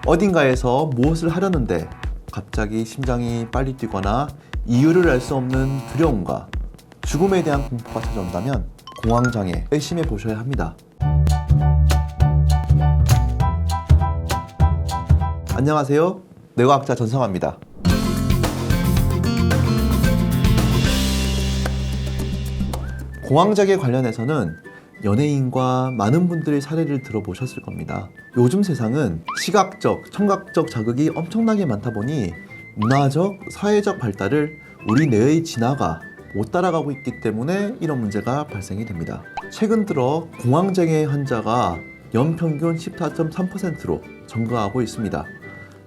어딘가에서 무엇을 하려는데 갑자기 심장이 빨리 뛰거나 이유를 알 수 없는 두려움과 죽음에 대한 공포가 찾아온다면 공황장애 의심해 보셔야 합니다. 안녕하세요. 뇌과학자 전성화입니다. 공황장애 관련해서는 연예인과 많은 분들의 사례를 들어보셨을 겁니다. 요즘 세상은 시각적, 청각적 자극이 엄청나게 많다 보니 문화적, 사회적 발달을 우리 뇌의 진화가 못 따라가고 있기 때문에 이런 문제가 발생이 됩니다. 최근 들어 공황장애 환자가 연평균 14.3%로 증가하고 있습니다.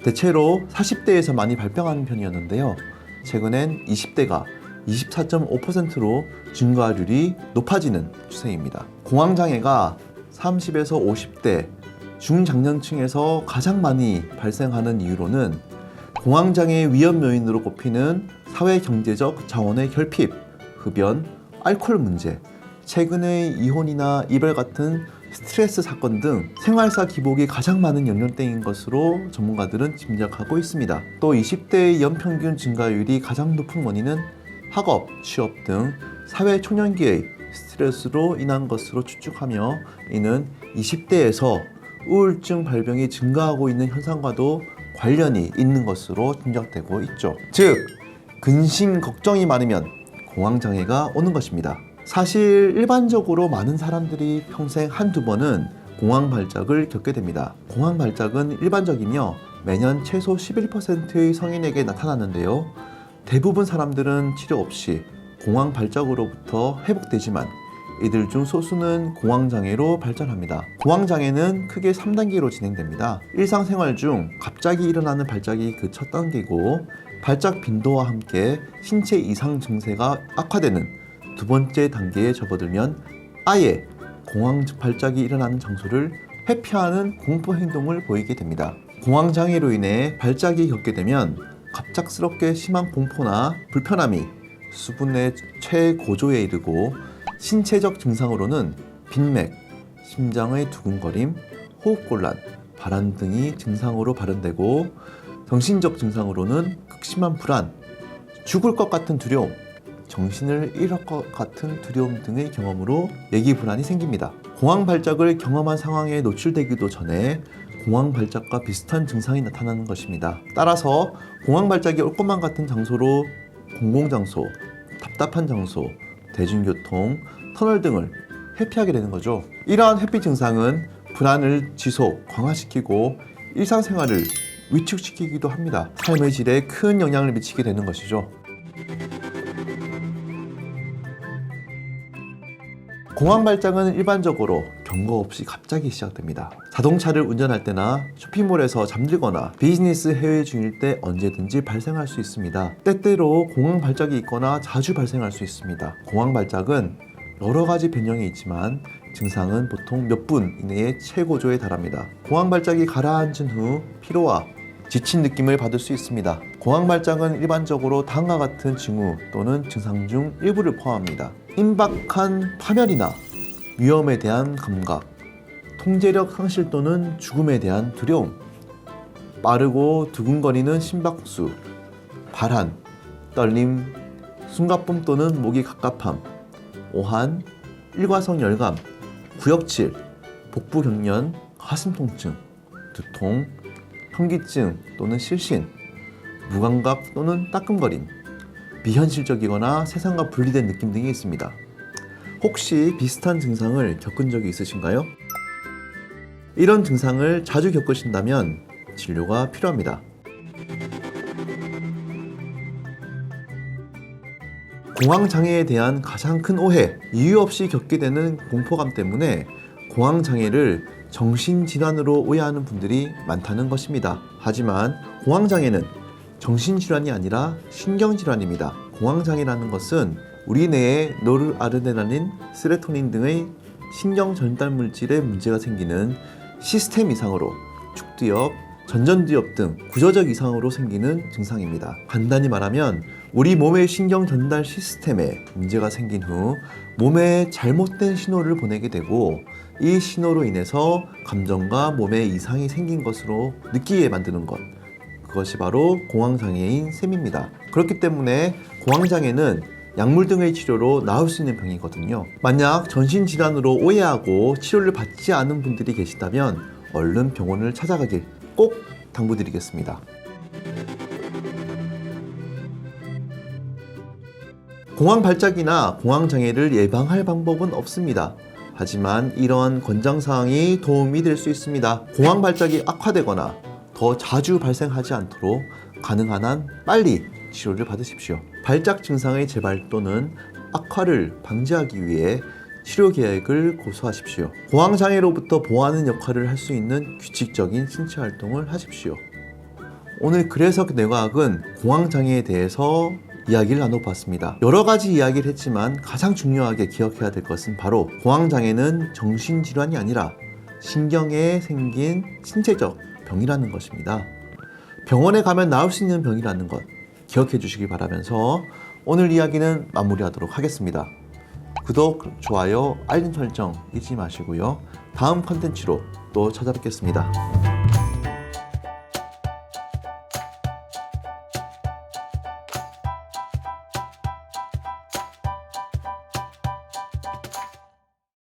대체로 40대에서 많이 발병하는 편이었는데요. 최근엔 20대가 24.5%로 증가율이 높아지는 추세입니다. 공황장애가 30에서 50대 중장년층에서 가장 많이 발생하는 이유로는 공황장애의 위험 요인으로 꼽히는 사회경제적 자원의 결핍, 흡연, 알코올 문제, 최근의 이혼이나 이별 같은 스트레스 사건 등 생활사 기복이 가장 많은 연령대인 것으로 전문가들은 짐작하고 있습니다. 또 20대의 연평균 증가율이 가장 높은 원인은 학업, 취업 등 사회 초년기의 스트레스로 인한 것으로 추측하며 이는 20대에서 우울증 발병이 증가하고 있는 현상과도 관련이 있는 것으로 짐작되고 있죠. 즉, 근심 걱정이 많으면 공황장애가 오는 것입니다. 사실 일반적으로 많은 사람들이 평생 한두 번은 공황 발작을 겪게 됩니다. 공황 발작은 일반적이며 매년 최소 11%의 성인에게 나타나는데요. 대부분 사람들은 치료 없이 공황 발작으로부터 회복되지만 이들 중 소수는 공황장애로 발전합니다. 공황장애는 크게 3단계로 진행됩니다. 일상생활 중 갑자기 일어나는 발작이 그 첫 단계고, 발작 빈도와 함께 신체 이상 증세가 악화되는 두 번째 단계에 접어들면 아예 공황 발작이 일어나는 장소를 회피하는 공포 행동을 보이게 됩니다. 공황장애로 인해 발작이 겪게 되면 갑작스럽게 심한 공포나 불편함이 수분의 최고조에 이르고, 신체적 증상으로는 빈맥, 심장의 두근거림, 호흡곤란, 발한 등이 증상으로 발현되고, 정신적 증상으로는 극심한 불안, 죽을 것 같은 두려움, 정신을 잃을 것 같은 두려움 등의 경험으로 예기불안이 생깁니다. 공황 발작을 경험한 상황에 노출되기도 전에 공황 발작과 비슷한 증상이 나타나는 것입니다. 따라서 공황 발작이 올 것만 같은 장소로 공공장소, 답답한 장소, 대중교통, 터널 등을 회피하게 되는 거죠. 이러한 회피 증상은 불안을 지속, 강화시키고 일상생활을 위축시키기도 합니다. 삶의 질에 큰 영향을 미치게 되는 것이죠. 공황 발작은 일반적으로 경고 없이 갑자기 시작됩니다. 자동차를 운전할 때나 쇼핑몰에서 잠들거나 비즈니스 해외 중일 때 언제든지 발생할 수 있습니다. 때때로 공황 발작이 있거나 자주 발생할 수 있습니다. 공황 발작은 여러 가지 변형이 있지만 증상은 보통 몇 분 이내에 최고조에 달합니다. 공황 발작이 가라앉은 후 피로와 지친 느낌을 받을 수 있습니다. 공황 발작은 일반적으로 다음과 같은 징후 또는 증상 중 일부를 포함합니다. 임박한 파멸이나 위험에 대한 감각, 통제력 상실 또는 죽음에 대한 두려움, 빠르고 두근거리는 심박수, 발한, 떨림, 숨가쁨 또는 목이 갑갑함, 오한, 일과성 열감, 구역질, 복부 경련, 가슴 통증, 두통, 현기증 또는 실신, 무감각 또는 따끔거림, 비현실적이거나 세상과 분리된 느낌 등이 있습니다. 혹시 비슷한 증상을 겪은 적이 있으신가요? 이런 증상을 자주 겪으신다면 진료가 필요합니다. 공황장애에 대한 가장 큰 오해, 이유 없이 겪게 되는 공포감 때문에 공황장애를 정신질환으로 오해하는 분들이 많다는 것입니다. 하지만 공황장애는 정신질환이 아니라 신경질환입니다. 공황장애라는 것은 우리 뇌에 노르아드레날린, 세로토닌 등의 신경 전달 물질에 문제가 생기는 시스템 이상으로 축두엽, 전전두엽 등 구조적 이상으로 생기는 증상입니다. 간단히 말하면 우리 몸의 신경 전달 시스템에 문제가 생긴 후 몸에 잘못된 신호를 보내게 되고 이 신호로 인해서 감정과 몸에 이상이 생긴 것으로 느끼게 만드는 것, 그것이 바로 공황장애인 셈입니다. 그렇기 때문에 공황장애는 약물 등의 치료로 나을 수 있는 병이거든요. 만약 전신질환으로 오해하고 치료를 받지 않은 분들이 계시다면 얼른 병원을 찾아가길 꼭 당부드리겠습니다. 공황 발작이나 공황장애를 예방할 방법은 없습니다. 하지만 이런 권장사항이 도움이 될 수 있습니다. 공황 발작이 악화되거나 더 자주 발생하지 않도록 가능한 한 빨리 치료를 받으십시오. 발작 증상의 재발 또는 악화를 방지하기 위해 치료 계획을 고수하십시오. 공황장애로부터 보호하는 역할을 할 수 있는 규칙적인 신체 활동을 하십시오. 오늘 그래서 뇌과학은 공황장애에 대해서 이야기를 나눠봤습니다. 여러 가지 이야기를 했지만 가장 중요하게 기억해야 될 것은 바로 공황장애는 정신질환이 아니라 신경에 생긴 신체적 병이라는 것입니다. 병원에 가면 나을 수 있는 병이라는 것 기억해 주시기 바라면서 오늘 이야기는 마무리하도록 하겠습니다. 구독, 좋아요, 알림 설정 잊지 마시고요. 다음 컨텐츠로 또 찾아뵙겠습니다.